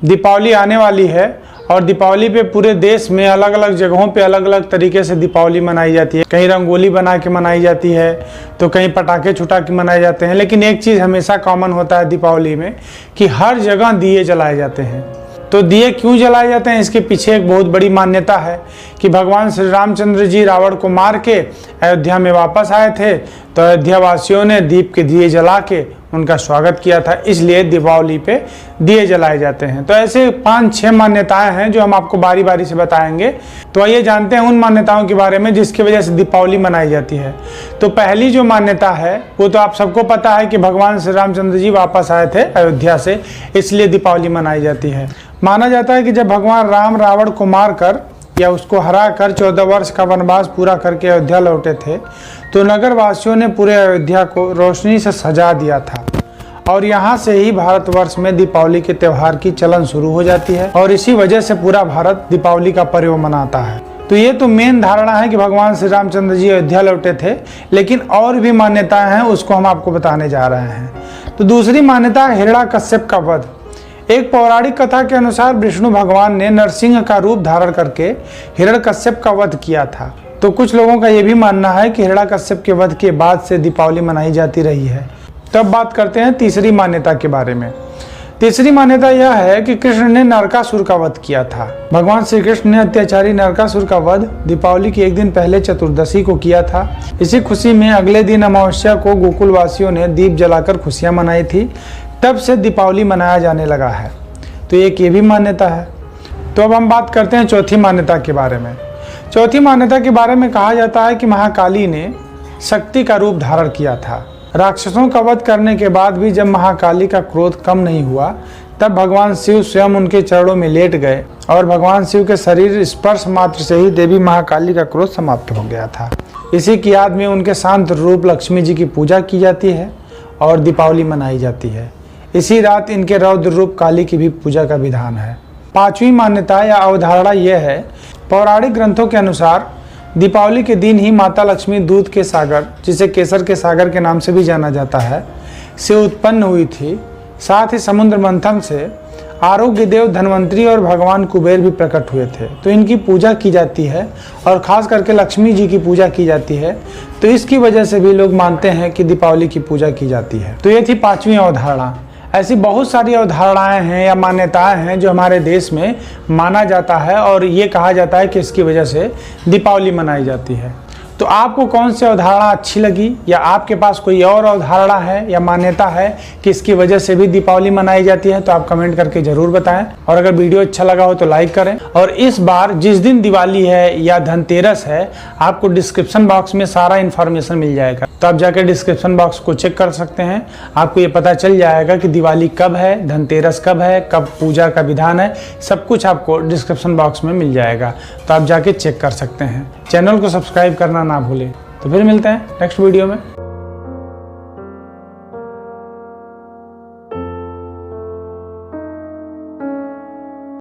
दीपावली आने वाली है और दीपावली पे पूरे देश में अलग अलग जगहों पे अलग अलग तरीके से दीपावली मनाई जाती है। कहीं रंगोली बना के मनाई जाती है तो कहीं पटाखे छुटा के मनाए जाते हैं। लेकिन एक चीज़ हमेशा कॉमन होता है दीपावली में कि हर जगह दिए जलाए जाते हैं। तो दिए क्यों जलाए जाते हैं, इसके पीछे एक बहुत बड़ी मान्यता है कि भगवान श्री रामचंद्र जी रावण को मार के अयोध्या में वापस आए थे, तो अयोध्या वासियों ने दीप के दिए जला के उनका स्वागत किया था, इसलिए दीपावली पे दिए जलाए जाते हैं। तो ऐसे 5-6 मान्यताएं हैं जो हम आपको बारी बारी से बताएंगे। तो आइए जानते हैं उन मान्यताओं के बारे में जिसकी वजह से दीपावली मनाई जाती है। तो पहली जो मान्यता है वो तो आप सबको पता है कि भगवान श्री रामचंद्र जी वापस आए थे अयोध्या से, इसलिए दीपावली मनाई जाती है। माना जाता है कि जब भगवान राम रावण को मार कर या उसको हरा कर 14 वर्ष का वनवास पूरा करके अयोध्या लौटे थे, तो नगर वासियों ने पूरे अयोध्या को रोशनी से सजा दिया था और यहाँ से ही भारतवर्ष में दीपावली के त्यौहार की चलन शुरू हो जाती है और इसी वजह से पूरा भारत दीपावली का पर्व मनाता है। तो ये तो मेन धारणा है कि भगवान श्री रामचंद्र जी अयोध्या लौटे थे, लेकिन और भी मान्यताएं हैं, उसको हम आपको बताने जा रहे हैं। तो दूसरी मान्यता है हिरण्याकश्यप का वध। एक पौराणिक कथा के अनुसार विष्णु भगवान ने नरसिंह का रूप धारण करके हिरण्याकश्यप का वध किया था। तो कुछ लोगों का यह भी मानना है कि हिरण्याकश्यप के वध के बाद से दीपावली मनाई जाती रही है। तब बात करते हैं तीसरी मान्यता के बारे में। तीसरी मान्यता यह है कि कृष्ण ने नरकासुर का वध किया था। भगवान श्री कृष्ण ने अत्याचारी नरकासुर का वध दीपावली के एक दिन पहले चतुर्दशी को किया था। इसी खुशी में अगले दिन अमावस्या को गोकुल वासियों ने दीप जलाकर खुशियां मनाई थी। तब से दीपावली मनाया जाने लगा है। तो एक ये भी मान्यता है। तो अब हम बात करते हैं चौथी मान्यता के बारे में। चौथी मान्यता के बारे में कहा जाता है कि महाकाली ने शक्ति का रूप धारण किया था। राक्षसों का वध करने के बाद भी जब महाकाली का क्रोध कम नहीं हुआ, तब भगवान शिव स्वयं उनके चरणों में लेट गए और भगवान शिव के शरीर स्पर्श मात्र से ही देवी महाकाली का क्रोध समाप्त हो गया था। इसी की याद में उनके शांत रूप लक्ष्मी जी की पूजा की जाती है और दीपावली मनाई जाती है। इसी रात इनके रौद्र रूप काली की भी पूजा का विधान है। पांचवी मान्यता या अवधारणा यह है, पौराणिक ग्रंथों के अनुसार दीपावली के दिन ही माता लक्ष्मी दूध के सागर, जिसे केसर के सागर के नाम से भी जाना जाता है, से उत्पन्न हुई थी। साथ ही समुद्र मंथन से आरोग्य देव धन्वंतरी और भगवान कुबेर भी प्रकट हुए थे। तो इनकी पूजा की जाती है और खास करके लक्ष्मी जी की पूजा की जाती है। तो इसकी वजह से भी लोग मानते हैं कि दीपावली की पूजा की जाती है। तो ये थी पांचवी अवधारणा। ऐसी बहुत सारी अवधारणाएं हैं या मान्यताएं हैं जो हमारे देश में माना जाता है और ये कहा जाता है कि इसकी वजह से दीपावली मनाई जाती है। तो आपको कौन सी अवधारणा अच्छी लगी या आपके पास कोई और अवधारणा है या मान्यता है कि इसकी वजह से भी दीपावली मनाई जाती है, तो आप कमेंट करके जरूर बताएं। और अगर वीडियो अच्छा लगा हो तो लाइक करें। और इस बार जिस दिन दिवाली है या धनतेरस है, आपको डिस्क्रिप्शन बॉक्स में सारा इन्फॉर्मेशन मिल जाएगा। तो आप जाकर डिस्क्रिप्शन बॉक्स को चेक कर सकते हैं। आपको ये पता चल जाएगा कि दिवाली कब है, धनतेरस कब है, कब पूजा का विधान है, सब कुछ आपको डिस्क्रिप्शन बॉक्स में मिल जाएगा। तो आप जाके चेक कर सकते हैं। चैनल को सब्सक्राइब करना ना भूलें। तो फिर मिलते हैं नेक्स्ट वीडियो में।